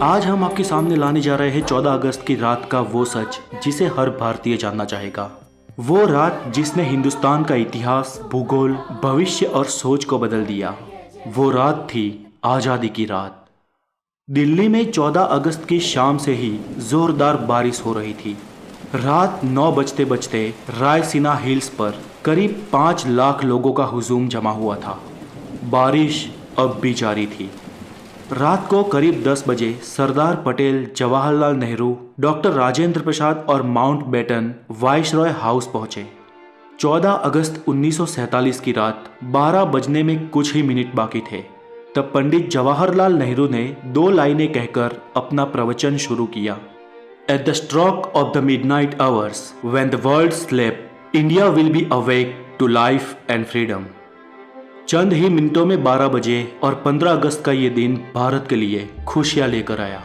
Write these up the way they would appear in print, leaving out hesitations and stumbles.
आज हम आपके सामने लाने जा रहे हैं 14 अगस्त की रात का वो सच जिसे हर भारतीय जानना चाहेगा। वो रात जिसने हिंदुस्तान का इतिहास, भूगोल, भविष्य और सोच को बदल दिया। वो रात थी आज़ादी की रात। दिल्ली में 14 अगस्त की शाम से ही जोरदार बारिश हो रही थी। रात 9 बजते बजते रायसीना हिल्स पर करीब 5 लाख लोगों का हुजूम जमा हुआ था। बारिश अब भी जारी थी। रात को करीब 10 बजे सरदार पटेल, जवाहरलाल नेहरू, डॉक्टर राजेंद्र प्रसाद और माउंटबेटन वाइसरॉय हाउस पहुंचे। 14 अगस्त 1947 की रात 12 बजने में कुछ ही मिनट बाकी थे। तब पंडित जवाहरलाल नेहरू ने 2 लाइनें कहकर अपना प्रवचन शुरू किया। At the stroke of the midnight hours when the world slept, India will be awake to life and freedom. चंद ही मिनटों में 12 बजे और 15 अगस्त का ये दिन भारत के लिए खुशियां लेकर आया।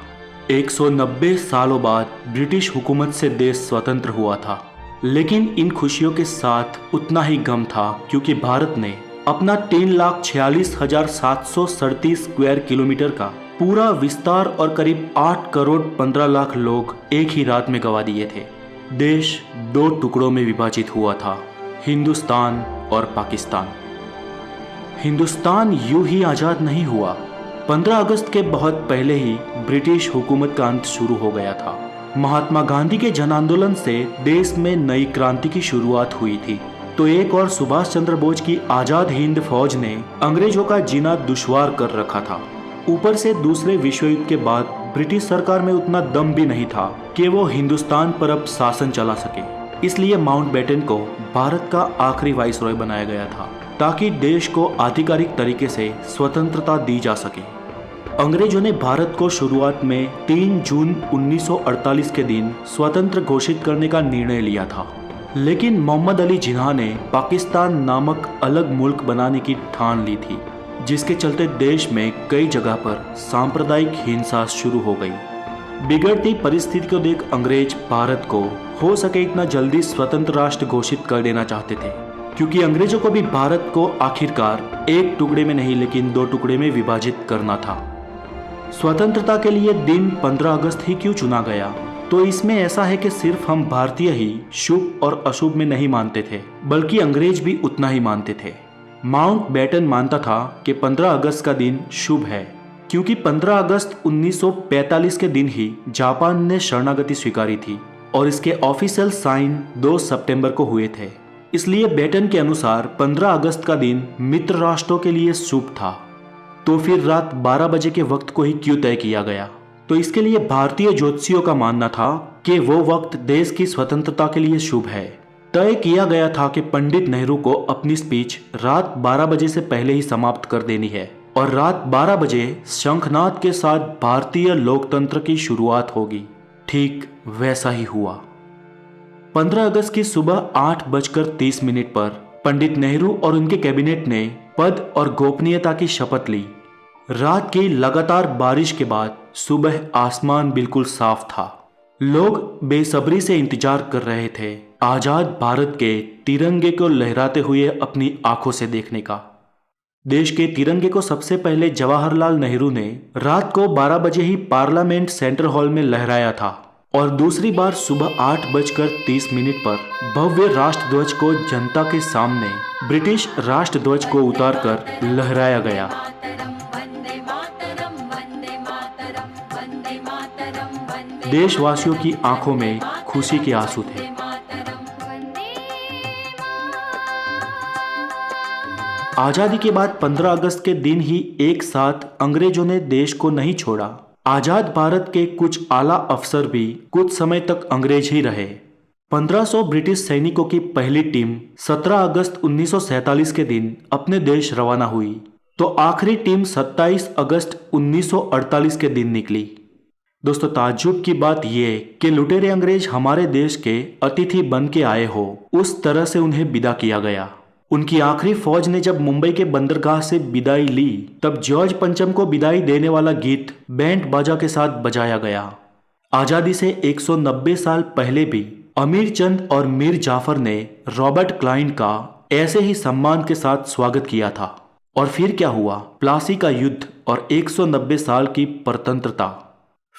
190 सालों बाद ब्रिटिश हुकूमत से देश स्वतंत्र हुआ था, लेकिन इन खुशियों के साथ उतना ही गम था, क्योंकि भारत ने अपना 3,46,737 स्क्वायर किलोमीटर का पूरा विस्तार और करीब 8 करोड़ 15 लाख लोग एक ही रात में गंवा दिए थे। देश 2 टुकड़ों में विभाजित हुआ था, हिंदुस्तान और पाकिस्तान। हिंदुस्तान यूं ही आज़ाद नहीं हुआ। 15 अगस्त के बहुत पहले ही ब्रिटिश हुकूमत का अंत शुरू हो गया था। महात्मा गांधी के जन आंदोलन से देश में नई क्रांति की शुरुआत हुई थी, तो एक और सुभाष चंद्र बोस की आज़ाद हिंद फौज ने अंग्रेजों का जीना दुश्वार कर रखा था। ऊपर से दूसरे विश्व युद्ध के बाद ब्रिटिश सरकार में उतना दम भी नहीं था कि वो हिंदुस्तान पर अब शासन चला सके। इसलिए माउंटबेटन को भारत का आखिरी वाइसरॉय बनाया गया था, ताकि देश को आधिकारिक तरीके से स्वतंत्रता दी जा सके। अंग्रेजों ने भारत को शुरुआत में 3 जून 1948 के दिन स्वतंत्र घोषित करने का निर्णय लिया था, लेकिन मोहम्मद अली जिन्ना ने पाकिस्तान नामक अलग मुल्क बनाने की ठान ली थी, जिसके चलते देश में कई जगह पर सांप्रदायिक हिंसा शुरू हो गई। बिगड़ती परिस्थिति को देख अंग्रेज भारत को हो सके इतना जल्दी स्वतंत्र राष्ट्र घोषित कर देना चाहते थे, क्योंकि अंग्रेजों को भी भारत को आखिरकार एक टुकड़े में नहीं लेकिन 2 टुकड़े में विभाजित करना था। स्वतंत्रता के लिए दिन 15 अगस्त ही क्यों चुना गया? तो इसमें ऐसा है कि सिर्फ हम भारतीय ही शुभ और अशुभ में नहीं मानते थे, बल्कि अंग्रेज भी उतना ही मानते थे। माउंटबेटन मानता था कि 15 अगस्त का दिन शुभ है, क्योंकि 15 अगस्त 1945 के दिन ही जापान ने शरणागति स्वीकारी थी और इसके ऑफिशियल साइन 2 सितंबर को हुए थे। इसलिए बेटन के अनुसार 15 अगस्त का दिन मित्र राष्ट्रों के लिए शुभ था। तो फिर रात 12 बजे के वक्त को ही क्यों तय किया गया? तो इसके लिए भारतीय ज्योतिषियों का मानना था कि वो वक्त देश की स्वतंत्रता के लिए शुभ है। तय किया गया था कि पंडित नेहरू को अपनी स्पीच रात 12 बजे से पहले ही समाप्त कर देनी है और रात 12 बजे शंखनाद के साथ भारतीय लोकतंत्र की शुरुआत होगी। ठीक वैसा ही हुआ। 15 अगस्त की सुबह 8:30 पर पंडित नेहरू और उनके कैबिनेट ने पद और गोपनीयता की शपथ ली। रात की लगातार बारिश के बाद सुबह आसमान बिल्कुल साफ था। लोग बेसब्री से इंतजार कर रहे थे आजाद भारत के तिरंगे को लहराते हुए अपनी आंखों से देखने का। देश के तिरंगे को सबसे पहले जवाहरलाल नेहरू ने रात को 12 बजे ही पार्लियामेंट सेंट्रल हॉल में लहराया था और दूसरी बार सुबह 8:30 पर भव्य राष्ट्रध्वज को जनता के सामने ब्रिटिश राष्ट्रध्वज को उतारकर लहराया गया। देशवासियों की आंखों में खुशी के आंसू थे। आजादी के बाद 15 अगस्त के दिन ही एक साथ अंग्रेजों ने देश को नहीं छोड़ा। आजाद भारत के कुछ आला अफसर भी कुछ समय तक अंग्रेज ही रहे। 1500 ब्रिटिश सैनिकों की पहली टीम 17 अगस्त 1947 के दिन अपने देश रवाना हुई, तो आखिरी टीम 27 अगस्त 1948 के दिन निकली। दोस्तों, ताज्जुब की बात यह कि लुटेरे अंग्रेज हमारे देश के अतिथि बन के आए हो, उस तरह से उन्हें विदा किया गया। उनकी आखिरी फौज ने जब मुंबई के बंदरगाह से विदाई ली, तब जॉर्ज पंचम को विदाई देने वाला गीत बैंड बाजा के साथ बजाया गया। आजादी से 190 साल पहले भी अमीर चंद और मीर जाफर ने रॉबर्ट क्लाइव का ऐसे ही सम्मान के साथ स्वागत किया था। और फिर क्या हुआ? प्लासी का युद्ध और 190 साल की परतंत्रता।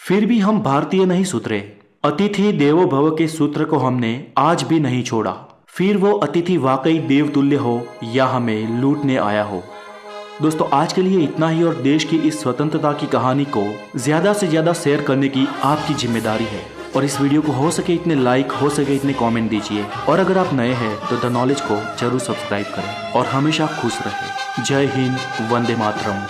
फिर भी हम भारतीय नहीं सुधरे। अतिथि देवो भव के सूत्र को हमने आज भी नहीं छोड़ा, फिर वो अतिथि वाकई देवतुल्य हो या हमें लूटने आया हो। दोस्तों आज के लिए इतना ही, और देश की इस स्वतंत्रता की कहानी को ज्यादा से ज्यादा शेयर करने की आपकी जिम्मेदारी है। और इस वीडियो को हो सके इतने लाइक, हो सके इतने कमेंट दीजिए। और अगर आप नए हैं तो द नॉलेज को जरूर सब्सक्राइब करें और हमेशा खुश रहें। जय हिंद, वंदे मातरम।